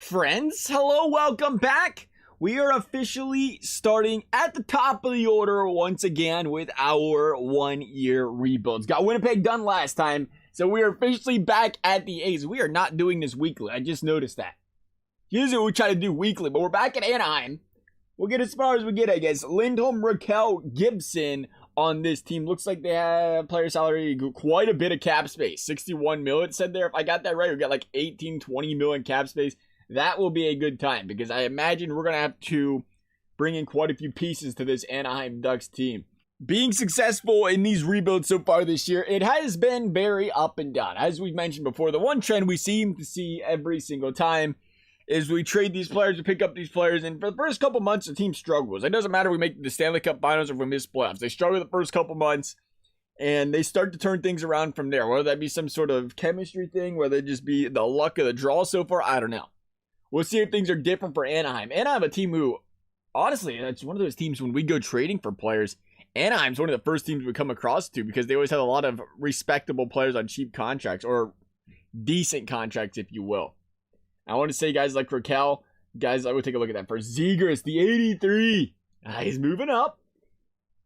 Friends, hello, welcome back. We are officially starting at the top of the order once again with our 1-year rebuilds. Got Winnipeg done last time, so we are officially back at the A's. We are not doing this weekly. I just noticed that. Usually we try to do weekly, but we're back at Anaheim. We'll get as far as we get, I guess. Lindholm, Raquel, Gibson on this team. Looks like they have player salary, quite a bit of cap space. 61 million, it said there. If I got that right, we got like 18, 20 million cap space. That will be a good time because I imagine we're going to have to bring in quite a few pieces to this Anaheim Ducks team. Being successful in these rebuilds so far this year, it has been very up and down. As we've mentioned before, the one trend we seem to see every single time is we trade these players to pick up these players, and for the first couple months, the team struggles. It doesn't matter if we make the Stanley Cup Finals or if we miss playoffs. They struggle the first couple months, and they start to turn things around from there. Whether that be some sort of chemistry thing, whether it just be the luck of the draw so far, I don't know. We'll see if things are different for Anaheim. Anaheim, a team who, honestly, it's one of those teams when we go trading for players, Anaheim's one of the first teams we come across to because they always have a lot of respectable players on cheap contracts or decent contracts, if you will. I want to say guys like Raquel, guys, I would take a look at that first. Zegras, the 83. He's moving up.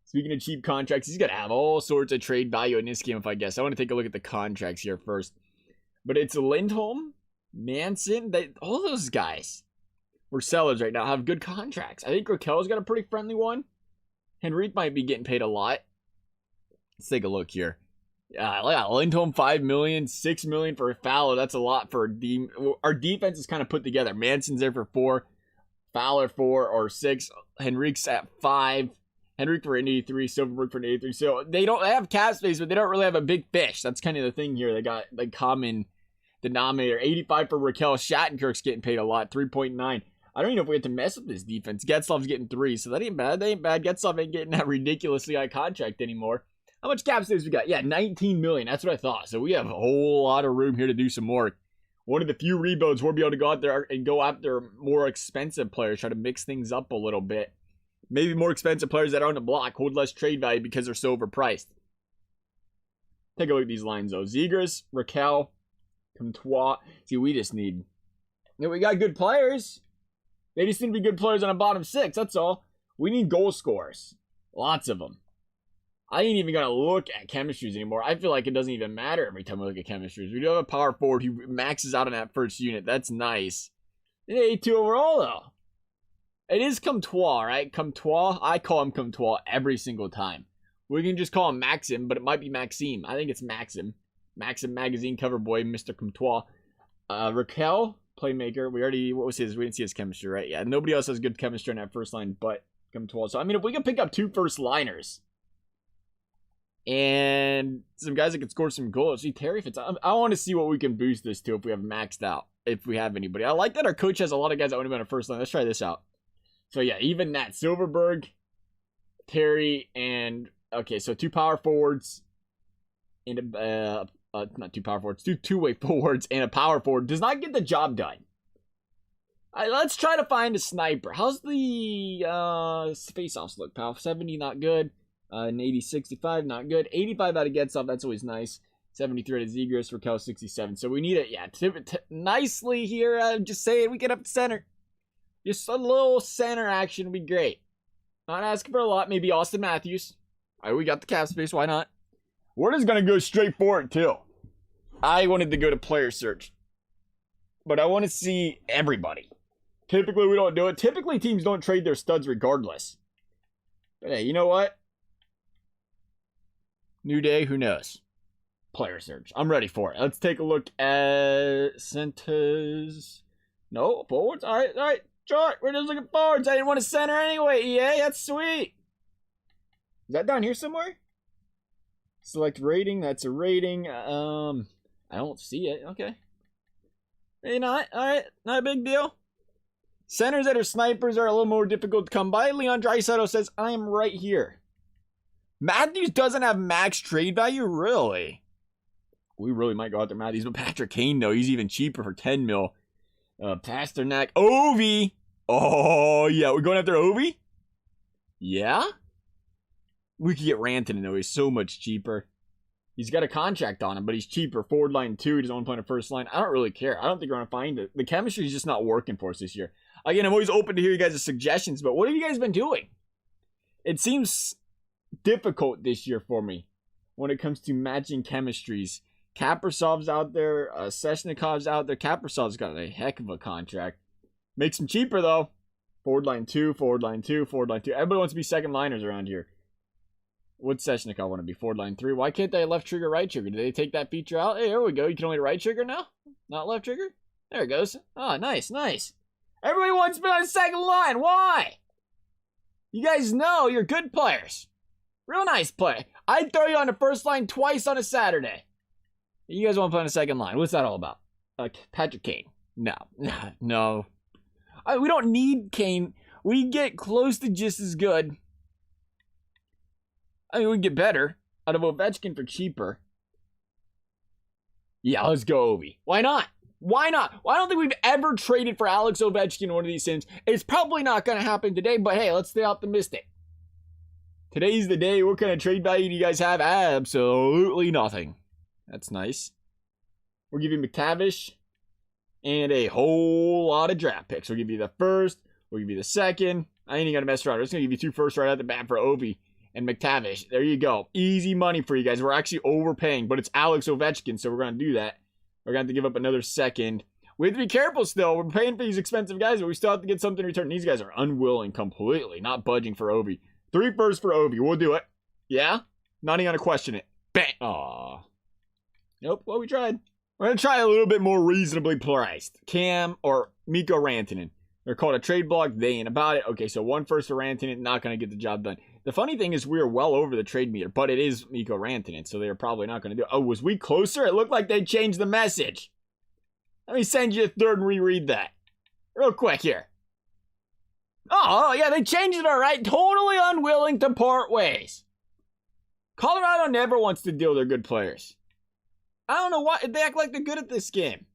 Speaking of cheap contracts, he's going to have all sorts of trade value in this game, if I guess. I want to take a look at the contracts here first. But it's Lindholm, Manson, all those guys were sellers right now, have good contracts. I think Raquel's got a pretty friendly one. Henrique might be getting paid a lot. Let's take a look here. Lindholm, $5 million, $6 million for Fowler. That's a lot for our defense is kind of put together. Manson's there for 4, Fowler 4 or 6, Henrique's at 5, Henrique for an 83, Silverberg for an 83. So they don't have cap space, but they don't really have a big fish. That's kind of the thing here. They got the common denominator. 85 for Raquel. Shattenkirk's getting paid a lot, 3.9. I don't even know if we have to mess with this defense. Getzlaf's getting 3, so that ain't bad. That ain't bad. Getzlaf ain't getting that ridiculously high contract anymore. How much cap space we got? Yeah, 19 million. That's what I thought. So we have a whole lot of room here to do some more. One of the few rebuilds we'll be able to go out there and go after more expensive players, try to mix things up a little bit. Maybe more expensive players that are on the block hold less trade value because they're so overpriced. Take a look at these lines though. Zegras, Raquel, Comtois. See, we just need... we got good players. They just need to be good players on the bottom 6. That's all. We need goal scorers. Lots of them. I ain't even going to look at chemistries anymore. I feel like it doesn't even matter every time we look at chemistries. We do have a power forward who maxes out on that first unit. That's nice. An 82 overall, though. It is Comtois, right? Comtois. I call him Comtois every single time. We can just call him Maxim, but it might be Maxime. I think it's Maxim. Maxim Magazine cover boy, Mr. Comtois. Raquel, playmaker. What was his? We didn't see his chemistry, right? Yeah, nobody else has good chemistry on that first line but Comtois. So, I mean, if we can pick up 2 first liners and some guys that can score some goals. See, Terry Fitz. I want to see what we can boost this to if we have maxed out. If we have anybody. I like that our coach has a lot of guys that want to be on a first line. Let's try this out. So, yeah, even that. Silverberg, Terry, and... okay, so 2 power forwards. And not 2 power forwards. 2 two-way forwards and a power forward. Does not get the job done. Let's try to find a sniper. How's the face-offs look, pal? 70, not good. An 80, 65, not good. 85 out of Getzlaf, that's always nice. 73 out of Zegras, Raquel 67. So we need it, yeah, nicely here. Just saying, we get up to center. Just a little center action would be great. Not asking for a lot. Maybe Austin Matthews. All right, we got the cap space. Why not? We're just going to go straight for it, too. I wanted to go to player search. But I want to see everybody. Typically, we don't do it. Typically, teams don't trade their studs regardless. But hey, you know what? New day, who knows? Player search. I'm ready for it. Let's take a look at centers. No, forwards. All right. Sure, we're just looking forwards. I didn't want to center anyway. EA, that's sweet. Is that down here somewhere? Select rating. That's a rating. I don't see it. Okay. Maybe not. All right. Not a big deal. Centers that are snipers are a little more difficult to come by. Leon Draisaitl says, I am right here. Matthews doesn't have max trade value? Really? We really might go out there, Matthews. But Patrick Kane, though, he's even cheaper for 10 mil. Pasternak. Ovi. Oh, yeah. We're going after Ovi? Yeah? We could get Rantanen, though. He's so much cheaper. He's got a contract on him, but he's cheaper. Forward line 2, he doesn't want to play on a first line. I don't really care. I don't think we're going to find it. The chemistry is just not working for us this year. Again, I'm always open to hear you guys' suggestions, but what have you guys been doing? It seems difficult this year for me when it comes to matching chemistries. Kaprasov's out there. Svechnikov's out there. Kaprasov's got a heck of a contract. Makes him cheaper, though. Forward line 2, forward line 2, forward line 2. Everybody wants to be second liners around here. What's Svechnikov want to be? Forward line 3. Why can't they left trigger, right trigger? Did they take that feature out? Hey, there we go. You can only right trigger now? Not left trigger? There it goes. Oh, nice, nice. Everybody wants to be on the second line. Why? You guys know you're good players. Real nice play. I'd throw you on the first line twice on a Saturday. You guys want to play on the second line. What's that all about? Patrick Kane. No. No. We don't need Kane. We get close to just as good. I mean, we get better out of Ovechkin for cheaper. Yeah, let's go, Ovi. Why not? Why not? Well, I don't think we've ever traded for Alex Ovechkin in one of these sims. It's probably not going to happen today, but hey, let's stay optimistic. Today's the day. What kind of trade value do you guys have? Absolutely nothing. That's nice. We'll give you McTavish and a whole lot of draft picks. We'll give you the first. We'll give you the second. I ain't even going to mess around. I'm just going to give you 2 firsts right out the bat for Ovi and McTavish. There you go. Easy money for you guys. We're actually overpaying, but it's Alex Ovechkin, so we're going to do that. We're going to have to give up another second. We have to be careful still. We're paying for these expensive guys, but we still have to get something in return. These guys are unwilling completely, not budging for Ovi. 3 firsts for Ovi. We'll do it. Yeah? Not even going to question it. Bang! Aww. Nope. Well, we tried. We're going to try a little bit more reasonably priced. Cam or Mikko Rantanen. They're called a trade block. They ain't about it. Okay, so 1 first for Rantanen. Not going to get the job done. The funny thing is we are well over the trade meter, but it is Mikko Rantanen, so they're probably not going to do it. Oh, was we closer? It looked like they changed the message. Let me send you a third and reread that. Real quick here. Oh, yeah, they changed it all right. Totally unwilling to part ways. Colorado never wants to deal with their good players. I don't know why. They act like they're good at this game.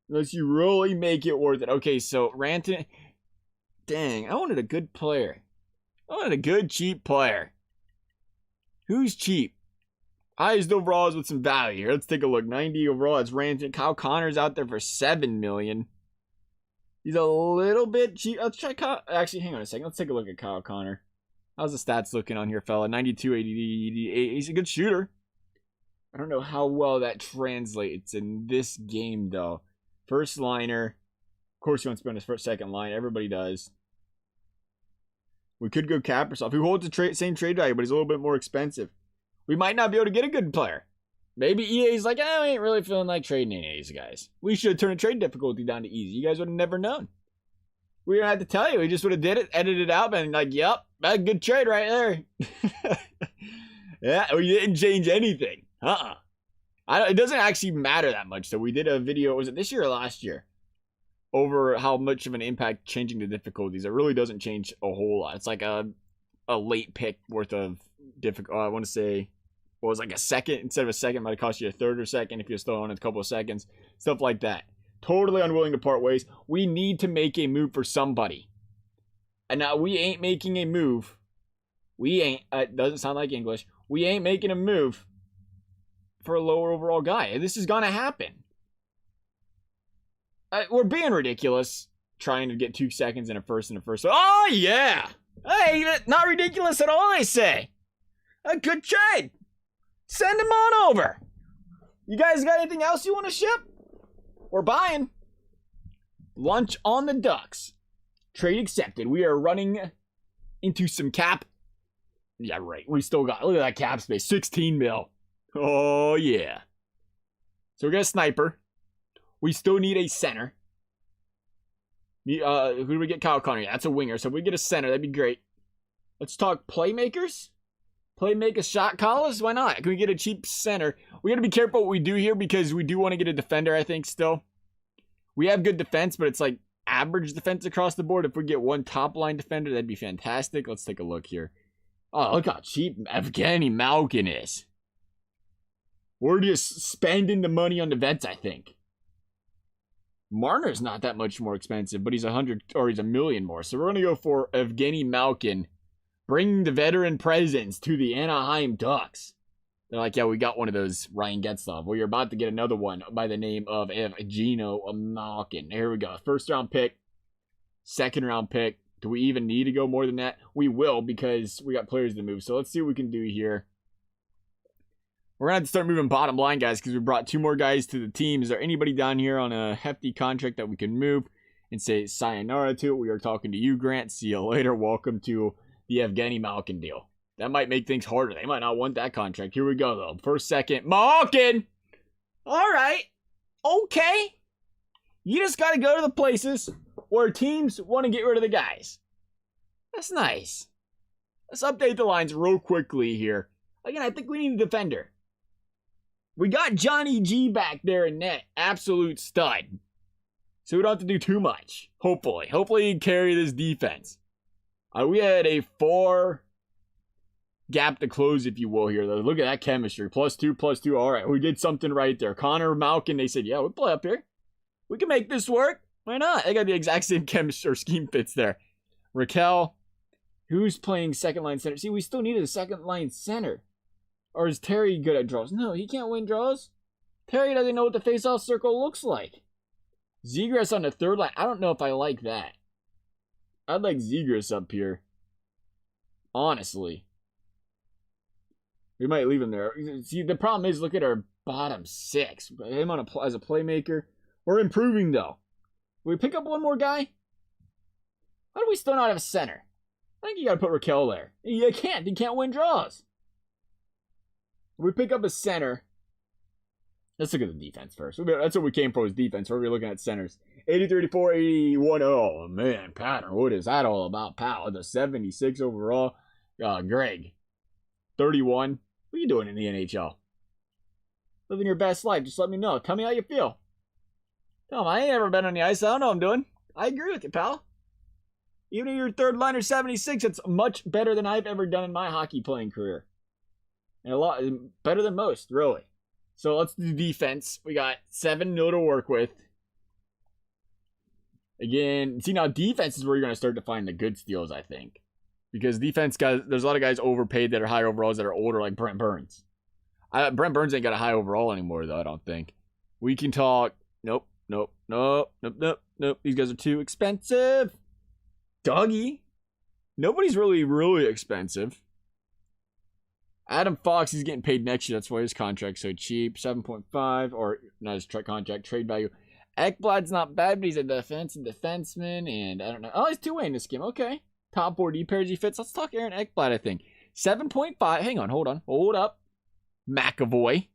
Unless you really make it worth it. Okay, so Rantanen. Dang, I wanted a good player. I wanted a good, cheap player. Who's cheap? Highest overalls with some value here. Let's take a look. 90 overall. That's Rantanen. Kyle Connor's out there for $7 million. He's a little bit cheap. Let's try Kyle. Actually, hang on a second. Let's take a look at Kyle Connor. How's the stats looking on here, fella? 92, 88. He's a good shooter. I don't know how well that translates in this game, though. First liner. Of course, he wants to be on his first, second line. Everybody does. We could go Kaprasov, who holds the same trade value, but he's a little bit more expensive. We might not be able to get a good player. Maybe EA's like, I ain't really feeling like trading any of these guys. We should turn the trade difficulty down to easy. You guys would have never known. We didn't have to tell you. We just would have did it, edited it out, and like, yep, that's a good trade right there. Yeah, we didn't change anything. It doesn't actually matter that much. So we did a video, was it this year or last year? Over how much of an impact changing the difficulties. It really doesn't change a whole lot. It's like a late pick worth of difficult. I want to say, what was like a second instead of a second, might have cost you a third or second if you're still on a couple of seconds. Stuff like that. Totally unwilling to part ways. We need to make a move for somebody. And now we ain't making a move. We ain't. It doesn't sound like English. We ain't making a move for a lower overall guy. This is gonna happen. We're being ridiculous trying to get 2 seconds in a first and a first. Oh, yeah. Hey, not ridiculous at all, I say. A good trade. Send him on over. You guys got anything else you want to ship? We're buying. Lunch on the Ducks. Trade accepted. We are running into some cap. Yeah, right. We still got, look at that cap space. 16 mil. Oh, yeah. So we got a sniper. We still need a center. Who do we get? Kyle Connor. Yeah, that's a winger. So if we get a center, that'd be great. Let's talk playmakers. Playmakers, shot callers. Why not? Can we get a cheap center? We got to be careful what we do here because we do want to get a defender, I think, still. We have good defense, but it's like average defense across the board. If we get one top line defender, that'd be fantastic. Let's take a look here. Oh, look how cheap Evgeny Malkin is. We're just spending the money on the vets, I think. Marner's not that much more expensive, but he's $100 or he's $1 million more. So we're gonna go for Evgeny Malkin Bring the veteran presence to the Anaheim Ducks. They're like, yeah, we got one of those Ryan Getzlaf. Well, you're about to get another one by the name of Gino Malkin. Here we go. First round pick. Second round pick. Do we even need to go more than that? We will, because we got players to move. So let's see what we can do here. We're going to have to start moving bottom line, guys, because we brought 2 more guys to the team. Is there anybody down here on a hefty contract that we can move and say sayonara to? We are talking to you, Grant. See you later. Welcome to the Evgeny Malkin deal. That might make things harder. They might not want that contract. Here we go, though. First, second. Malkin! All right. Okay. You just got to go to the places where teams want to get rid of the guys. That's nice. Let's update the lines real quickly here. Again, I think we need a defender. We got Johnny G back there in net. Absolute stud. So we don't have to do too much. Hopefully. Hopefully he can carry this defense. We had a 4 gap to close, if you will, here. Look at that chemistry. +2, +2. All right, we did something right there. Connor, Malkin, they said, yeah, we'll play up here. We can make this work. Why not? They got the exact same chemistry or scheme fits there. Raquel, who's playing second line center? See, we still needed a second line center. Or is Terry good at draws? No, he can't win draws. Terry doesn't know what the face-off circle looks like. Zegras on the third line. I don't know if I like that. I'd like Zegras up here. Honestly. We might leave him there. See, the problem is, look at our bottom 6. Him on as a playmaker. We're improving, though. Will we pick up one more guy? Why do we still not have a center? I think you got to put Raquel there. You can't. He can't win draws. We pick up a center. Let's look at the defense first. That's what we came for, was defense. We're looking at centers. 80-34, 81. Oh, man. Pattern. What is that all about, pal? The 76 overall. Greg. 31. What are you doing in the NHL? Living your best life. Just let me know. Tell me how you feel. Tell me, I ain't ever been on the ice. I don't know what I'm doing. I agree with you, pal. Even if you're third liner 76, it's much better than I've ever done in my hockey playing career. And a lot better than most, really. So let's do defense. We got 7 mil to work with. Again, see, now defense is where you're going to start to find the good steals, I think. Because defense guys, there's a lot of guys overpaid that are high overalls that are older, like Brent Burns. Brent Burns ain't got a high overall anymore, though, I don't think. We can talk. Nope. These guys are too expensive. Dougie. Nobody's really expensive. Adam Fox, he's getting paid next year. That's why his contract's so cheap. 7.5, or not his contract, trade value. Ekblad's not bad, but he's a defenseman, and I don't know. Oh, he's two-way in this game. Okay. Top 4 D pairs he fits. Let's talk Aaron Ekblad, I think. 7.5. Hang on, hold up. McAvoy.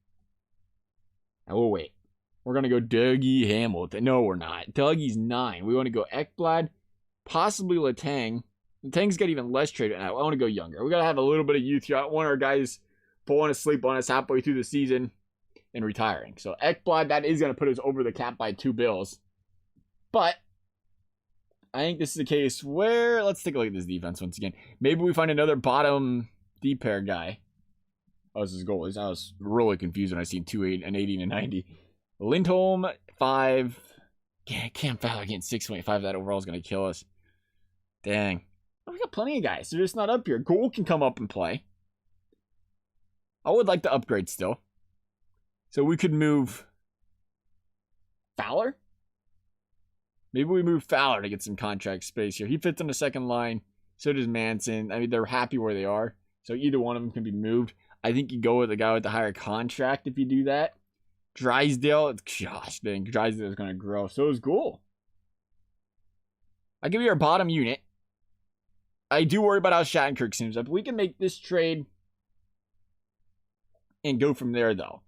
Oh, we'll wait. We're going to go Dougie Hamilton. No, we're not. Dougie's 9. We want to go Ekblad, possibly Letang. Letang's got even less trade. I want to go younger. We got to have a little bit of youth here. I don't want our guys falling asleep on us halfway through the season and retiring. So Ekblad, that is going to put us over the cap by 2 bills. But I think this is a case where, let's take a look at this defense once again. Maybe we find another bottom D pair guy. Oh, this is goalies. I was really confused when I seen 2-8 and 80 and 90. Lindholm, 5. Can't foul against 6.5. That overall is going to kill us. Dang. We got plenty of guys. They're just not up here. Goal can come up and play. I would like to upgrade still. So we could move Fowler. Maybe we move Fowler to get some contract space here. He fits on the second line. So does Manson. I mean, they're happy where they are. So either one of them can be moved. I think you go with the guy with the higher contract if you do that. Drysdale. Gosh, dang. Drysdale is going to grow. So is Gould. I'll give you our bottom unit. I do worry about how Shattenkirk seems up. We can make this trade and go from there, though.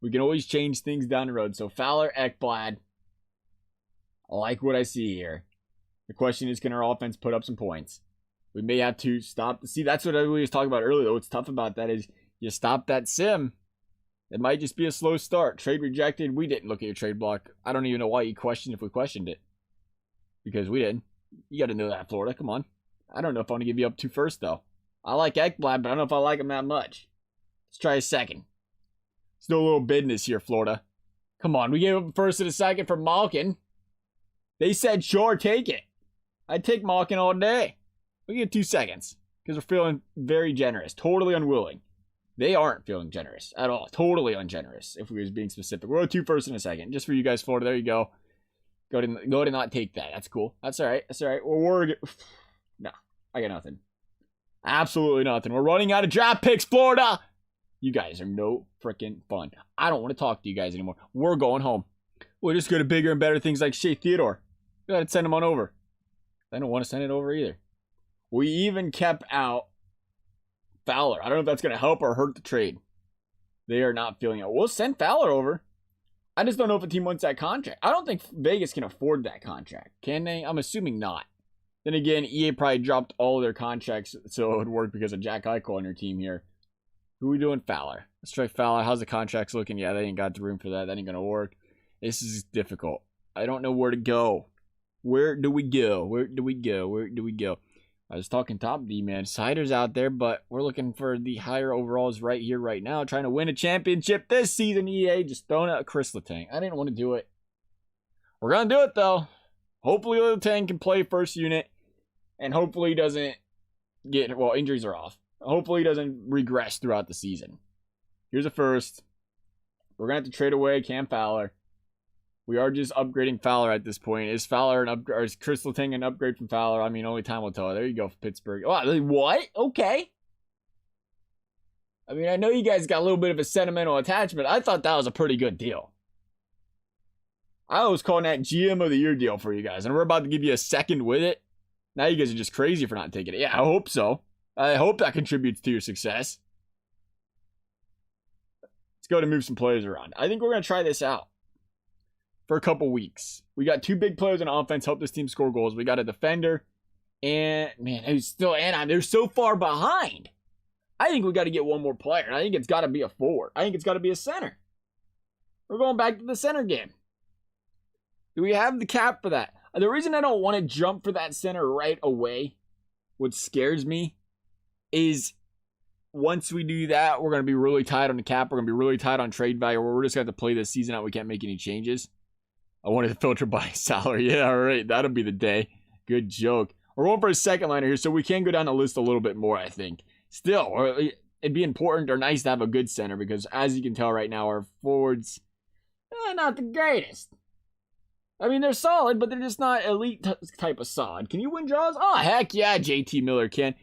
We can always change things down the road. So Fowler, Ekblad. I like what I see here. The question is, can our offense put up some points? We may have to stop. See, that's what I was talking about earlier. What's tough about that is you stop that sim. It might just be a slow start. Trade rejected. We didn't look at your trade block. I don't even know why you questioned if we questioned it. Because we didn't. You got to know that, Florida. Come on. I don't know if I want to give you up to first, though. I like Ekblad, but I don't know if I like him that much. Let's try a second. Still a little business here, Florida. Come on. We gave up first and a second for Malkin. They said, sure, take it. I'd take Malkin all day. We get 2 seconds. because we're feeling very generous. Totally unwilling. They aren't feeling generous at all. Totally ungenerous, if we was being specific. We'll go 2 first in a second. Just for you guys, Florida. There you go. Go to not take that. That's cool. That's all right. That's all right. No, I got nothing. Absolutely nothing. We're running out of draft picks, Florida. You guys are no freaking fun. I don't want to talk to you guys anymore. We're going home. We'll just go to bigger and better things like Shea Theodore. We got to send him on over. I don't want to send it over either. We even kept out Fowler. I don't know if that's going to help or hurt the trade. They are not feeling it. We'll send Fowler over. I just don't know if a team wants that contract. I don't think Vegas can afford that contract. Can they? I'm assuming not. Then again, EA probably dropped all of their contracts so it would work because of Jack Eichel on your team here. Who are we doing? Fowler. Let's try Fowler. How's the contracts looking? Yeah, they ain't got the room for that. That ain't going to work. This is difficult. I don't know where to go. Where do we go? Where do we go? Where do we go? I was talking top D, man. Cider's out there, but we're looking for the higher overalls right here, right now. Trying to win a championship this season, EA. Just throwing out a Chris Letang. I didn't want to do it. We're going to do it, though. Hopefully Letang can play first unit. And hopefully he doesn't get, well, injuries are off. Hopefully he doesn't regress throughout the season. Here's a first. We're going to have to trade away Cam Fowler. We are just upgrading Fowler at this point. Is Fowler an upgrade, or is Chris Letang an upgrade from Fowler? I mean, only time will tell. There you go, Pittsburgh. Oh, what? Okay. I mean, I know you guys got a little bit of a sentimental attachment. I thought that was a pretty good deal. I was calling that GM of the Year deal for you guys, and we're about to give you a second with it. Now you guys are just crazy for not taking it. Yeah, I hope so. I hope that contributes to your success. Let's go to move some players around. I think we're going to try this out for a couple weeks. We got 2 big players on offense, help this team score goals. We got a defender, and man, who's still Anaheim. They're so far behind. I think we got to get one more player, and I think it's got to be a forward. I think it's got to be a center. We're going back to the center game. Do we have the cap for that? The reason I don't want to jump for that center right away, what scares me, is once we do that, we're going to be really tight on the cap. We're going to be really tight on trade value. We're just going to have to play this season out. We can't make any changes. I wanted to filter by salary. Yeah, all right. That'll be the day. Good joke. We're going for a second liner here, so we can go down the list a little bit more, I think. Still, it'd be important or nice to have a good center because, as you can tell right now, our forwards, not the greatest. I mean, they're solid, but they're just not elite type of solid. Can you win draws? Oh, heck yeah, JT Miller can.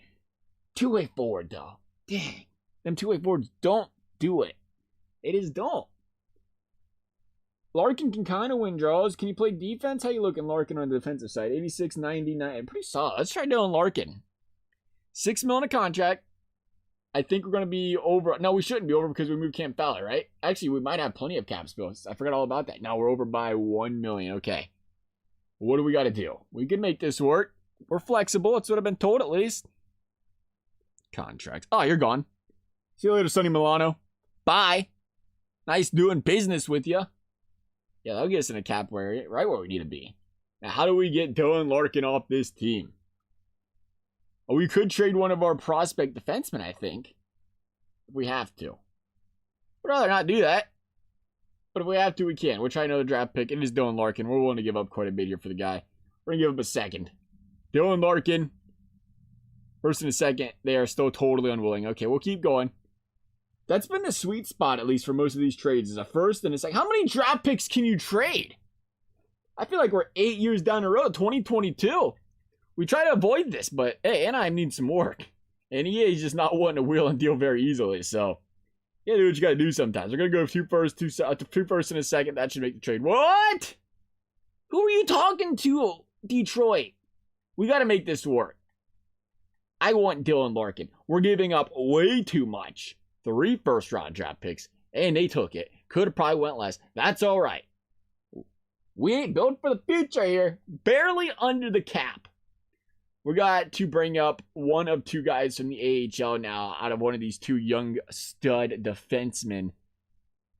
Two-way forward, though. Dang. Them two-way forwards don't do it. They just don't. Larkin can kind of win draws. Can you play defense? How you looking, Larkin, on the defensive side? 86, 99. Pretty solid. Let's try doing Larkin. $6 million a contract. I think we're going to be over. No, we shouldn't be over because we moved Cam Fowler, right? Actually, we might have plenty of cap space. I forgot all about that. Now we're over by $1 million. Okay. What do we got to do? We can make this work. We're flexible. That's what I've been told, at least. Contracts. Oh, you're gone. See you later, Sonny Milano. Bye. Nice doing business with you. Yeah, that'll get us in a cap area, right where we need to be. Now, how do we get Dylan Larkin off this team? Oh, we could trade one of our prospect defensemen, I think. If we have to. I'd rather not do that. But if we have to, we can. We'll try another draft pick. It is Dylan Larkin. We're willing to give up quite a bit here for the guy. We're going to give up a second. Dylan Larkin. First and a second. They are still totally unwilling. Okay, we'll keep going. That's been the sweet spot, at least, for most of these trades. Is a first and a second. How many draft picks can you trade? I feel like we're 8 years down the road. 2022. We try to avoid this, but hey, Anaheim needs some work. And EA is just not wanting to wheel and deal very easily. So, yeah, do what you got to do sometimes. We're going to go 2 first, 2 first and a second. That should make the trade. What? Who are you talking to, Detroit? We got to make this work. I want Dylan Larkin. We're giving up way too much. 3 first-round draft picks, and they took it. Could have probably went less. That's all right. We ain't built for the future here. Barely under the cap. We got to bring up one of 2 guys from the AHL now out of one of these 2 young stud defensemen.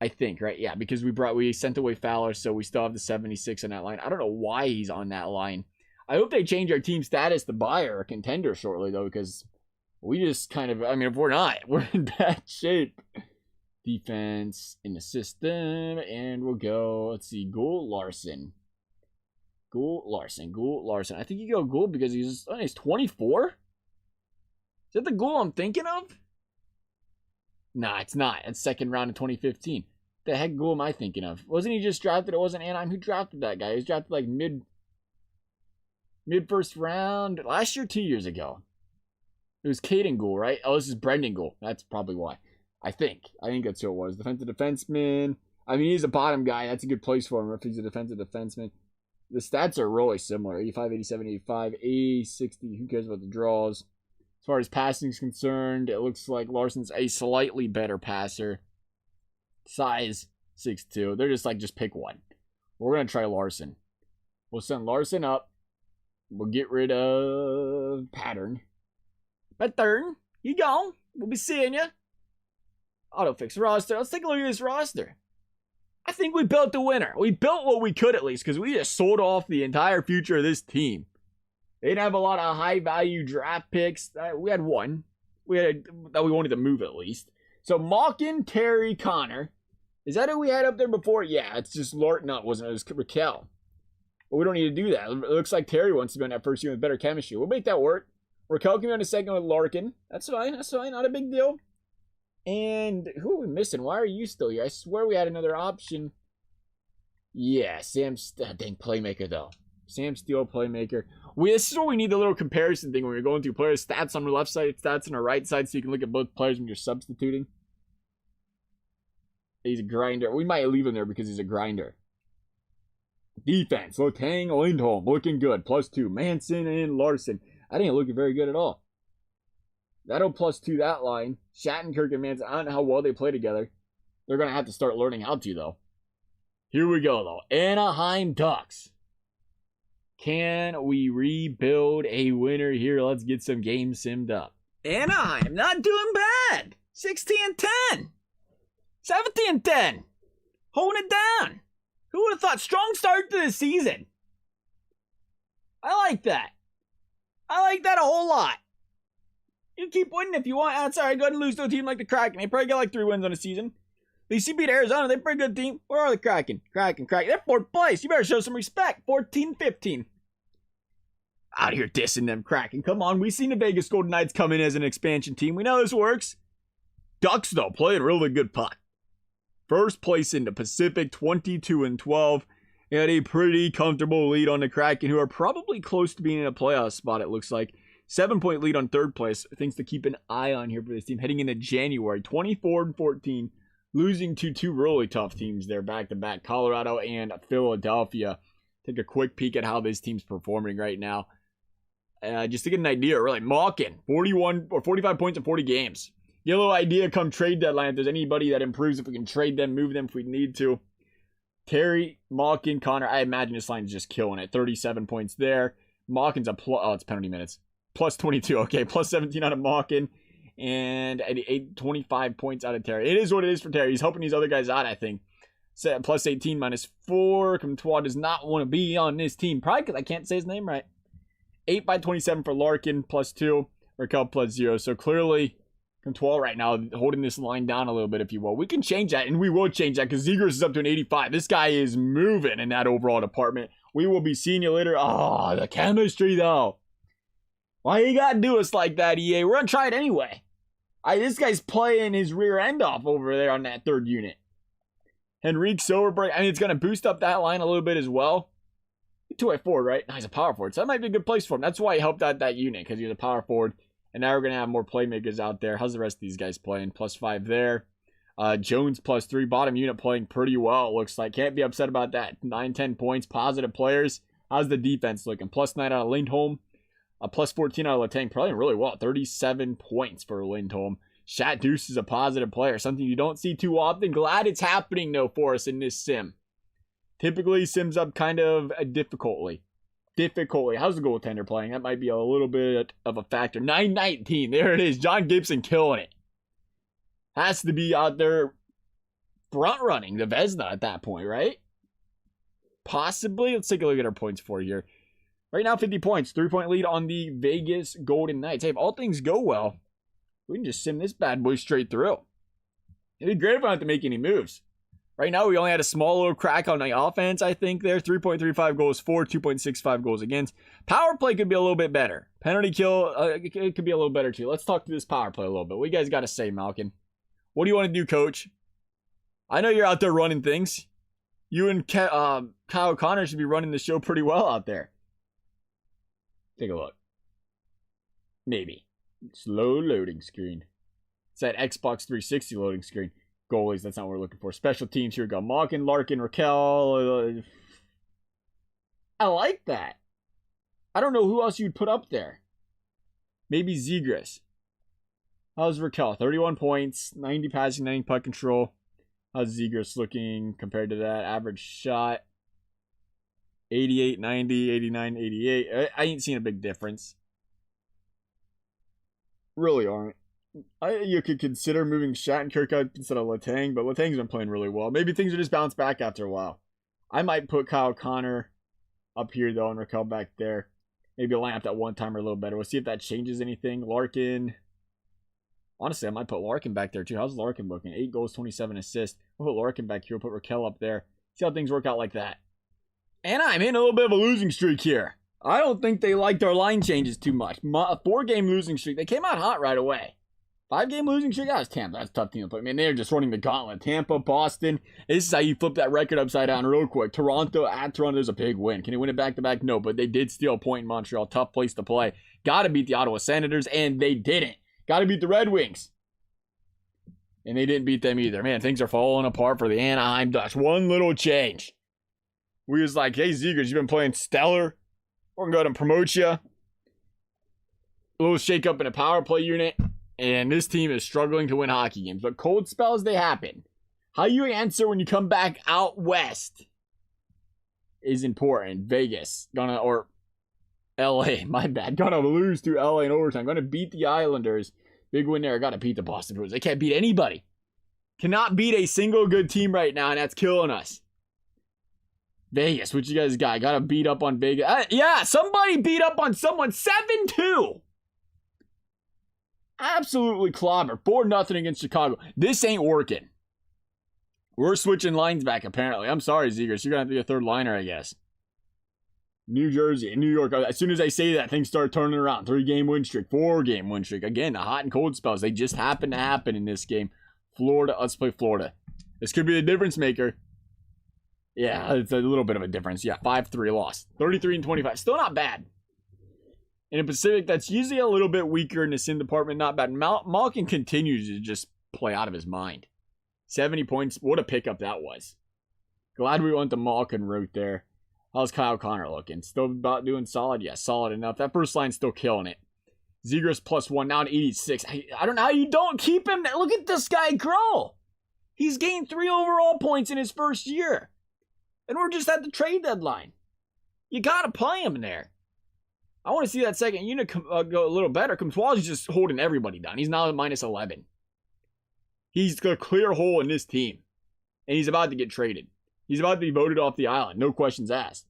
I think, right? Yeah, because we sent away Fowler, so we still have the 76 on that line. I don't know why he's on that line. I hope they change our team status to buyer or contender shortly, though, because we just kind of, I mean, if we're not, we're in bad shape. Defense in the system, and we'll go, let's see, Gould Larson. Gould Larson. I think you go Gould because he's 24? that the goal I'm thinking of? Nah, it's not. It's second round of 2015. The heck goal am I thinking of? Wasn't he just drafted? It wasn't Anaheim. Who drafted that guy? He was drafted like mid first round last year, 2 years ago. It was Caden Gould, right? Oh, this is Brendan Gould. That's probably why. I think that's who it was. Defensive defenseman. I mean, he's a bottom guy. That's a good place for him if he's a defensive defenseman. The stats are really similar. 85, 87, 85, A60. Who cares about the draws? As far as passing is concerned, it looks like Larson's a slightly better passer. Size 6'2". They're just pick one. We're going to try Larson. We'll send Larson up. We'll get rid of Perron. You go. We'll be seeing you. Autofix roster. Let's take a look at this roster. I think we built the winner. We built what we could at least because we just sold off the entire future of this team. They didn't have a lot of high-value draft picks. We had one. That we wanted to move at least. So Malkin, Terry, Connor. Is that who we had up there before? Yeah, it's just Larkin. No, it wasn't. It was Raquel. But we don't need to do that. It looks like Terry wants to be on that first year with better chemistry. We'll make that work. Raquel can be on the second with Larkin. That's fine. Not a big deal. And who are we missing? Why are you still here? I swear we had another option. Yeah, dang playmaker though. Sam Steele, playmaker. This is where we need the little comparison thing when you're going through players' stats on the left side, stats on the right side, so you can look at both players when you're substituting. He's a grinder. We might leave him there because he's a grinder. Defense. Letang, Lindholm. Looking good. +2. Manson and Larson. I didn't look very good at all. That'll +2 that line. Shattenkirk and Manson. I don't know how well they play together. They're going to have to start learning how to, though. Here we go, though. Anaheim Ducks. Can we rebuild a winner here? Let's get some games simmed up. Anaheim, not doing bad. 16-10. 17-10. Holding it down. Who would have thought? Strong start to the season. I like that. I like that a whole lot. You keep winning if you want. That's all right. Go ahead and lose to a team like the Kraken. They probably get like 3 wins on a season. They see beat Arizona. They're a pretty good team. Where are the Kraken? Kraken. They're 4th place. You better show some respect. 14-15. Out here dissing them Kraken. Come on. We've seen the Vegas Golden Knights come in as an expansion team. We know this works. Ducks, though, playing really good puck. First place in the Pacific, 22-12. And a pretty comfortable lead on the Kraken, who are probably close to being in a playoff spot, it looks like. 7-point lead on 3rd place. Things to keep an eye on here for this team heading into January. 24-14. Losing to 2 really tough teams there back-to-back. Colorado and Philadelphia. Take a quick peek at how this team's performing right now. Just to get an idea, really. Malkin, 45 points in 40 games. Get a little idea come trade deadline if there's anybody that improves, if we can trade them, move them if we need to. Terry, Malkin, Connor, I imagine this line is just killing it. 37 points there. Malkin's it's penalty minutes. +22, okay. +17 out of Malkin. And 25 points out of Terry. It is what it is for Terry. He's helping these other guys out, I think. +18, -4. Comtois does not want to be on this team. Probably because I can't say his name right. 8 by 27 for Larkin, +2. Raquel, +0. So clearly, Comtois right now holding this line down a little bit, if you will. We can change that, and we will change that because Zegras is up to an 85. This guy is moving in that overall department. We will be seeing you later. Oh, the chemistry, though. Why you got to do us like that, EA? We're going to try it anyway. This guy's playing his rear end off over there on that 3rd unit. Henrique Silverberg. I mean, it's going to boost up that line a little bit as well. 2-way forward, right? No, he's a power forward, so that might be a good place for him. That's why he helped out that unit, because he's a power forward. And now we're going to have more playmakers out there. How's the rest of these guys playing? +5 there. Jones +3. Bottom unit playing pretty well, it looks like. Can't be upset about that. 9-10 points. Positive players. How's the defense looking? +9 out of Lindholm. +14 out of Letang. Playing really well. 37 points for Lindholm. Shat Deuce is a positive player. Something you don't see too often. Glad it's happening, though, for us in this sim. Typically, sims up kind of difficultly. How's the goaltender playing? That might be a little bit of a factor. 9-19. There it is. John Gibson killing it. Has to be out there front running the Vezina at that point, right? Possibly. Let's take a look at our points for here. Right now, 50 points. 3-point lead on the Vegas Golden Knights. Hey, if all things go well, we can just sim this bad boy straight through. It'd be great if I don't have to make any moves. Right now, we only had a small little crack on the offense, I think, there. 3.35 goals for, 2.65 goals against. Power play could be a little bit better. Penalty kill, it could be a little better, too. Let's talk to this power play a little bit. What you guys got to say, Malkin? What do you want to do, coach? I know you're out there running things. You and Kyle Connor should be running the show pretty well out there. Take a look. Maybe. Slow loading screen. It's that Xbox 360 loading screen. Goalies, that's not what we're looking for. Special teams, here we go. Malkin, Larkin, Raquel. I like that. I don't know who else you'd put up there. Maybe Zegras. How's Raquel? 31 points, 90 passing, 90 puck control. How's Zegras looking compared to that? Average shot. 88, 90, 89, 88. I ain't seen a big difference. Really aren't. You could consider moving Shattenkirk out instead of Letang, but Letang's been playing really well. Maybe things will just bounce back after a while. I might put Kyle Connor up here, though, and Raquel back there. Maybe line up that one timer a little better. We'll see if that changes anything. Larkin. Honestly, I might put Larkin back there, too. How's Larkin looking? 8 goals, 27 assists. We'll put Larkin back here. We'll put Raquel up there. See how things work out like that. And I'm in a little bit of a losing streak here. I don't think they liked our line changes too much. A 4-game losing streak. They came out hot right away. 5-game losing streak? That was Tampa. That's a tough team to play. Man, they're just running the gauntlet. Tampa, Boston. This is how you flip that record upside down real quick. Toronto, at Toronto, is a big win. Can they win it back-to-back? No, but they did steal a point in Montreal. Tough place to play. Got to beat the Ottawa Senators, and they didn't. Got to beat the Red Wings. And they didn't beat them either. Man, things are falling apart for the Anaheim Ducks. One little change. We was like, hey, Zegras, you've been playing stellar. We're going to go ahead and promote you. A little shake-up in a power play unit. And this team is struggling to win hockey games. But cold spells, they happen. How you answer when you come back out west is important. Vegas. Or LA. My bad. Gonna lose to LA in overtime. Gonna beat the Islanders. Big win there. Gotta beat the Boston Bruins. They can't beat anybody. Cannot beat a single good team right now. And that's killing us. Vegas. What you guys got? Gotta beat up on Vegas. Yeah. Somebody beat up on someone. 7-2. Absolutely clobber. 4-0 against Chicago. This ain't working. We're switching lines back, apparently. I'm sorry, Zegras. You're going to have to be a third liner, I guess. New Jersey and New York. As soon as I say that, things start turning around. 3-game win streak. 4-game win streak. Again, the hot and cold spells. They just happen to happen in this game. Florida. Let's play Florida. This could be the difference maker. Yeah, it's a little bit of a difference. Yeah, 5-3 loss. 33-25. Still not bad. In the Pacific, that's usually a little bit weaker in the sin department. Not bad. Malkin continues to just play out of his mind. 70 points. What a pickup that was. Glad we went the Malkin route there. How's Kyle Connor looking? Still about doing solid? Yeah, solid enough. That first line's still killing it. Zegras +1, now at 86. I don't know how you don't keep him. Look at this guy grow. He's gained 3 overall points in his first year. And we're just at the trade deadline. You got to play him there. I want to see that second unit go a little better. Comtois is just holding everybody down. He's now at -11. He's a clear hole in this team. And he's about to get traded. He's about to be voted off the island. No questions asked.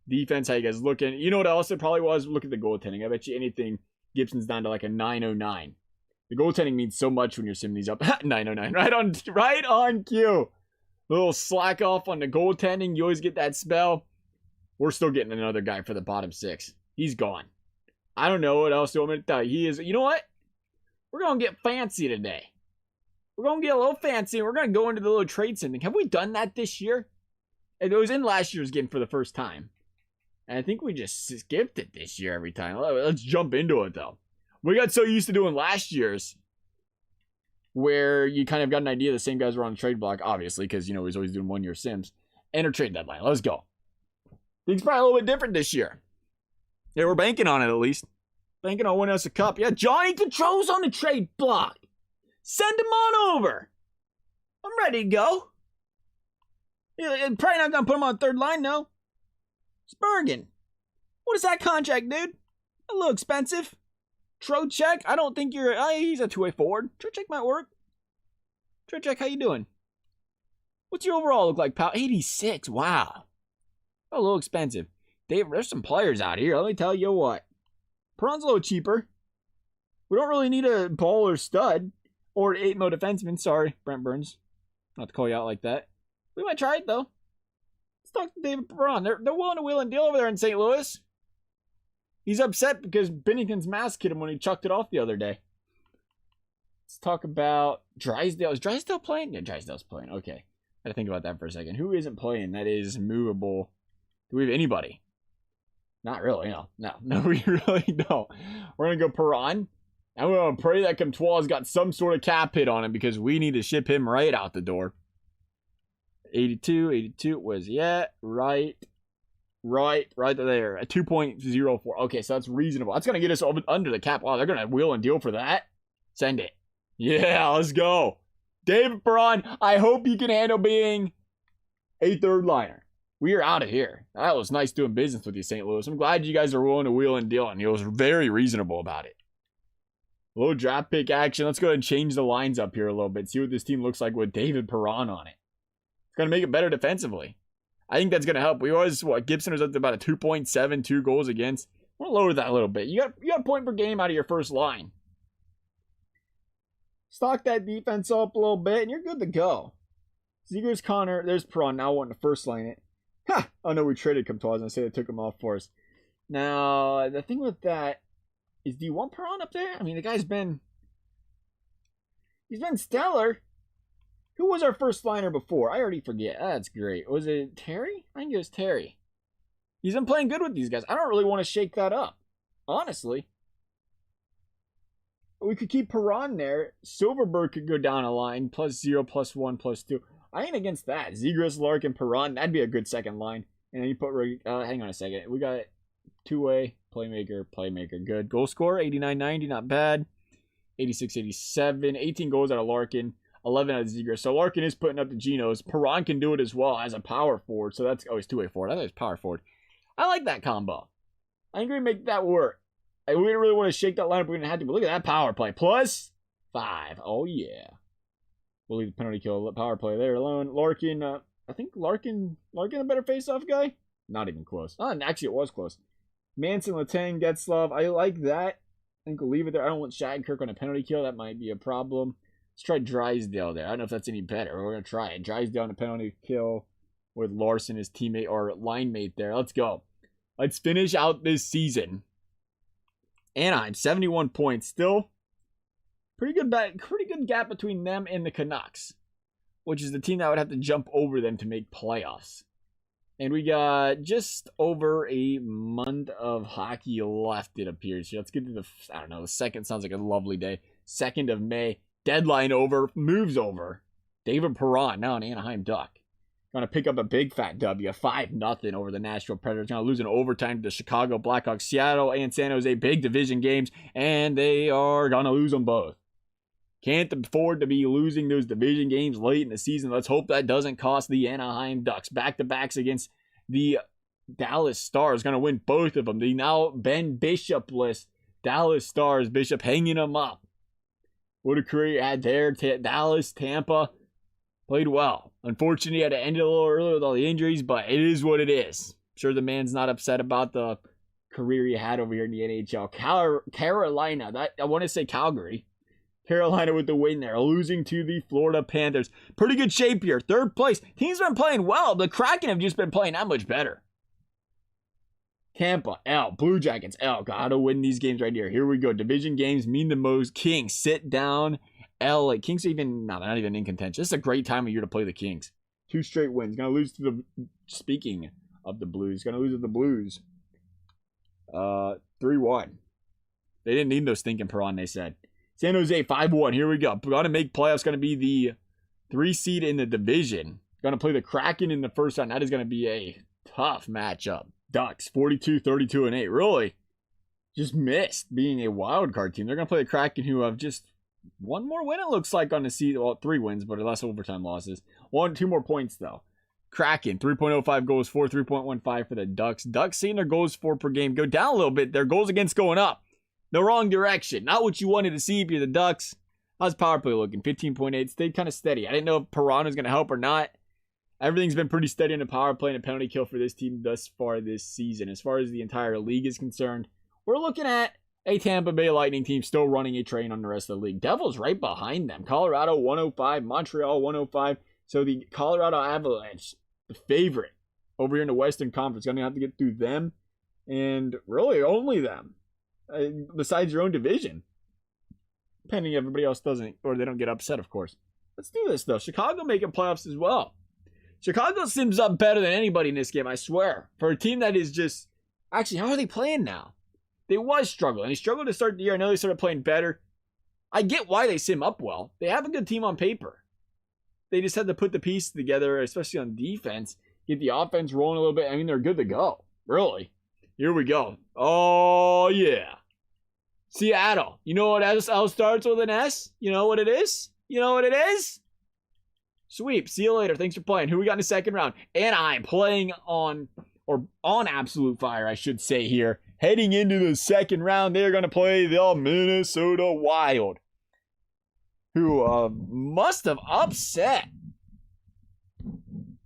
Defense, how you guys looking? You know what else it probably was? Look at the goaltending. I bet you anything, Gibson's down to like a 909. The goaltending means so much when you're simming these up. 909. Right on cue. A little slack off on the goaltending. You always get that spell. We're still getting another guy for the bottom 6. He's gone. I don't know what else you want me to tell you. He is. You know what? We're going to get fancy today. We're going to get a little fancy. And we're going to go into the little trade center. Have we done that this year? It was in last year's game for the first time. And I think we just skipped it this year every time. Let's jump into it, though. We got so used to doing last year's where you kind of got an idea the same guys were on the trade block, obviously, because, you know, he's always doing 1-year sims. Enter trade deadline. Let's go. Things probably a little bit different this year. Yeah, we're banking on it at least. Banking on winning us a cup. Yeah, Johnny Gaudreau's on the trade block. Send him on over. I'm ready to go. Yeah, probably not going to put him on third line, no. Spurgeon. What is that contract, dude? A little expensive. Trocheck, I don't think you're... he's a two-way forward. Trocheck might work. Trocheck, how you doing? What's your overall look like, pal? 86, wow. A little expensive. There's some players out here, let me tell you what. Perron's a little cheaper. We don't really need a ball or stud. Or 8-mo defenseman, sorry, Brent Burns. Not to call you out like that. We might try it, though. Let's talk to David Perron. They're willing to wheel and deal over there in St. Louis. He's upset because Binnington's mask hit him when he chucked it off the other day. Let's talk about Drysdale. Is Drysdale playing? Yeah, Drysdale's playing. Okay. I gotta think about that for a second. Who isn't playing that is movable? Do we have anybody? Not really, no. No, we really don't. We're going to go Perron. I'm going to pray that Comtois has got some sort of cap hit on him because we need to ship him right out the door. 82, where's he at? Right there. A 2.04. Okay, so that's reasonable. That's going to get us under the cap. Wow, they're going to wheel and deal for that. Send it. Yeah, let's go. David Perron, I hope you can handle being a third liner. We are out of here. That was nice doing business with you, St. Louis. I'm glad you guys are willing to wheel and deal, and he was very reasonable about it. A little draft pick action. Let's go ahead and change the lines up here a little bit. See what this team looks like with David Perron on it. It's going to make it better defensively. I think that's going to help. We always, Gibson was up to about a 2.72 goals against. We'll lower that a little bit. You got a point per game out of your first line. Stock that defense up a little bit, and you're good to go. Zegers, Connor, there's Perron. Now wanting to first line it. Ha! Oh no, we traded Comtois and say they took him off for us. Now, the thing with that is, do you want Perron up there? I mean, the guy's been... He's been stellar. Who was our first liner before? I already forget. That's great. Was it Terry? I think it was Terry. He's been playing good with these guys. I don't really want to shake that up. Honestly. We could keep Perron there. Silverberg could go down a line. +0, +1, +2. I ain't against that. Zegras, Larkin, Perron. That'd be a good second line. And then you put... hang on a second. We got two-way, playmaker. Good. Goal scorer, 89-90. Not bad. 86-87. 18 goals out of Larkin. 11 out of Zegras. So Larkin is putting up the Genos. Perron can do it as well as a power forward. So that's... Oh, he's two-way forward. I thought he was power forward. I like that combo. I think we can make that work. We didn't really want to shake that lineup. We're going to have to. But look at that power play. +5. Oh, yeah. We'll leave the penalty kill power play there alone. Larkin, I think Larkin a better face-off guy? Not even close. Oh, and actually, it was close. Manson, Letang, Getzlov. I like that. I think we'll leave it there. I don't want Shattenkirk on a penalty kill. That might be a problem. Let's try Drysdale there. I don't know if that's any better. We're going to try it. Drysdale on a penalty kill with Larson, his teammate or line mate there. Let's go. Let's finish out this season. Anaheim, 71 points. Still pretty good gap between them and the Canucks, which is the team that would have to jump over them to make playoffs. And we got just over a month of hockey left, it appears. So let's get to the, I don't know, the second sounds like a lovely day. 2nd of May. Deadline over. Moves over. David Perron, now an Anaheim Duck. Going to pick up a big fat W, 5-0 over the Nashville Predators. Going to lose in overtime to the Chicago Blackhawks, Seattle, and San Jose. Big division games, and they are going to lose them both. Can't afford to be losing those division games late in the season. Let's hope that doesn't cost the Anaheim Ducks. Back-to-backs against the Dallas Stars. Going to win both of them. The now Ben Bishop-less Dallas Stars. Bishop hanging them up. What a career he had there. Dallas, Tampa. Played well. Unfortunately, he had to end it a little early with all the injuries, but it is what it is. I'm sure the man's not upset about the career he had over here in the NHL. Carolina. I want to say Calgary. Carolina with the win there, losing to the Florida Panthers. Pretty good shape here. 3rd place. Team's been playing well. The Kraken have just been playing that much better. Tampa, L. Blue Jackets, L. Gotta win these games right here. Here we go. Division games mean the most. Kings, sit down. L. Kings even, no, they're not even in contention. This is a great time of year to play the Kings. 2 straight wins. Gonna lose to the, speaking of the Blues, gonna lose to the Blues. 3-1. They didn't need no stinking Perron, they said. San Jose, 5-1. Here we go. Gotta make playoffs. Gonna be the 3 seed in the division. Gonna play the Kraken in the first round. That is gonna be a tough matchup. Ducks, 42-32-8. Really just missed being a wild card team. They're gonna play the Kraken, who have just one more win, it looks like, on the season. Well, 3 wins, but less overtime losses. 2 more points, though. Kraken, 3.05 goals for, 3.15 for the Ducks. Ducks seeing their goals for per game go down a little bit. Their goals against going up. The wrong direction. Not what you wanted to see if you're the Ducks. How's power play looking? 15.8. Stayed kind of steady. I didn't know if Perron was going to help or not. Everything's been pretty steady in the power play and a penalty kill for this team thus far this season. As far as the entire league is concerned, we're looking at a Tampa Bay Lightning team still running a train on the rest of the league. Devils right behind them. Colorado 105, Montreal 105, So the Colorado Avalanche, the favorite over here in the Western Conference, going to have to get through them and really only them, besides your own division. Pending everybody else doesn't, or they don't get upset, of course. Let's do this, though. Chicago making playoffs as well. Chicago sims up better than anybody in this game, I swear. For a team that is just... Actually, how are they playing now? They was struggling. They struggled to start the year. I know they started playing better. I get why they sim up well. They have a good team on paper. They just had to put the pieces together, especially on defense. Get the offense rolling a little bit. I mean, they're good to go. Really. Here we go. Oh, yeah. Seattle. You know what L starts with an S? You know what it is? You know what it is? Sweep. See you later. Thanks for playing. Who we got in the second round? Anaheim playing on absolute fire, I should say here. Heading into the second round, they're going to play the Minnesota Wild, who must have upset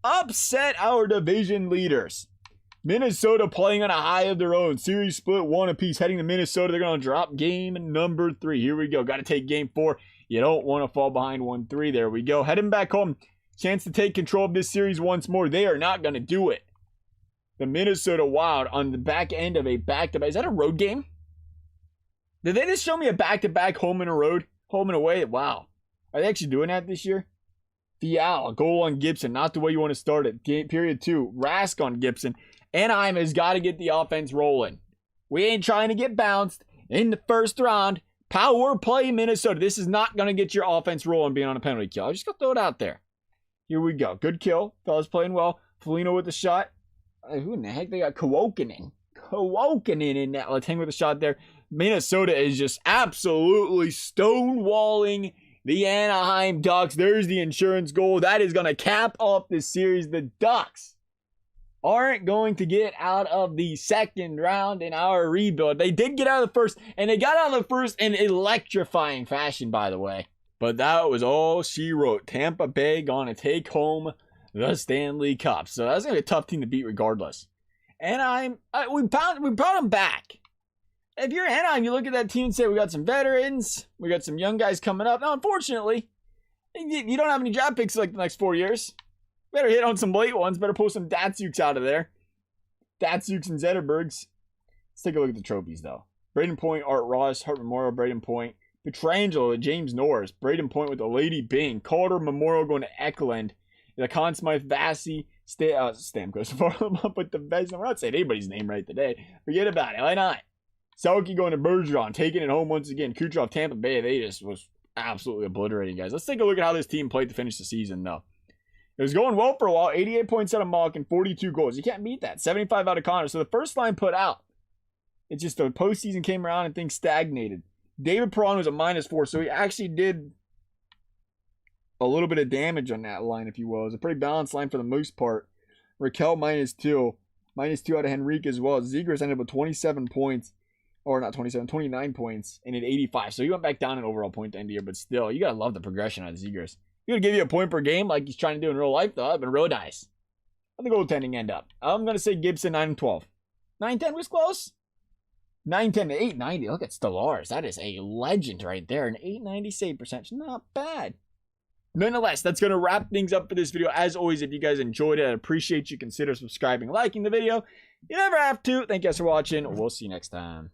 our division leaders. Minnesota playing on a high of their own. Series split 1 apiece. Heading to Minnesota, they're going to drop game number 3. Here we go. Got to take game 4. You don't want to fall behind 1-3. There we go. Heading back home. Chance to take control of this series once more. They are not going to do it. The Minnesota Wild on the back end of a back-to-back. Is that a road game? Did they just show me a back-to-back home and away? Wow. Are they actually doing that this year? Fiala, goal on Gibson. Not the way you want to start it. Game period 2. Rask on Gibson. Anaheim has got to get the offense rolling. We ain't trying to get bounced in the first round. Power play Minnesota. This is not going to get your offense rolling being on a penalty kill. I'm just going to throw it out there. Here we go. Good kill. Fellas playing well. Foligno with the shot. Who in the heck? They got Kowokinen in that. Let's hang with the shot there. Minnesota is just absolutely stonewalling the Anaheim Ducks. There's the insurance goal. That is going to cap off this series. The Ducks aren't going to get out of the second round in our rebuild. They did get out of the first, and they got out of the first in electrifying fashion, by the way. But that was all she wrote. Tampa Bay gonna take home the Stanley Cup. So that's gonna be a tough team to beat regardless. Anaheim, we brought them back. If you're Anaheim, you look at that team and say, we got some veterans, we got some young guys coming up. Now, unfortunately, you don't have any draft picks like the next 4 years. Better hit on some late ones. Better pull some Datsyuks out of there. Datsyuks and Zetterbergs. Let's take a look at the trophies, though. Braden Point, Art Ross, Hart Memorial, Braden Point. Petrangelo, James Norris. Braden Point with the Lady Bing. Calder Memorial going to Eklund. The Conn Smythe, Vassy, Stamkos. Up with the best. I'm not saying anybody's name right today. Forget about it. Why not? Selke going to Bergeron. Taking it home once again. Kucherov, Tampa Bay. They just was absolutely obliterating, guys. Let's take a look at how this team played to finish the season, though. It was going well for a while. 88 points out of Malkin, 42 goals. You can't beat that. 75 out of Connor. So the first line put out. It's just the postseason came around and things stagnated. David Perron was a -4, so he actually did a little bit of damage on that line, if you will. It was a pretty balanced line for the most part. Raquel -2. -2 out of Henrique as well. Zegras ended up with 27 points. Or not 27, 29 points. And at 85. So he went back down in overall point to end the year. But still, you got to love the progression out of Zegras. He's going to give you a point per game like he's trying to do in real life, though. That'd been real nice. How'd the goaltending end up? I'm going to say Gibson 9-12. 9-10 was close. 9-10 to 890. Look at Stellars. That is a legend right there. An 890 save percentage. Not bad. Nonetheless, that's going to wrap things up for this video. As always, if you guys enjoyed it, I appreciate you consider subscribing, liking the video. You never have to. Thank you guys for watching. We'll see you next time.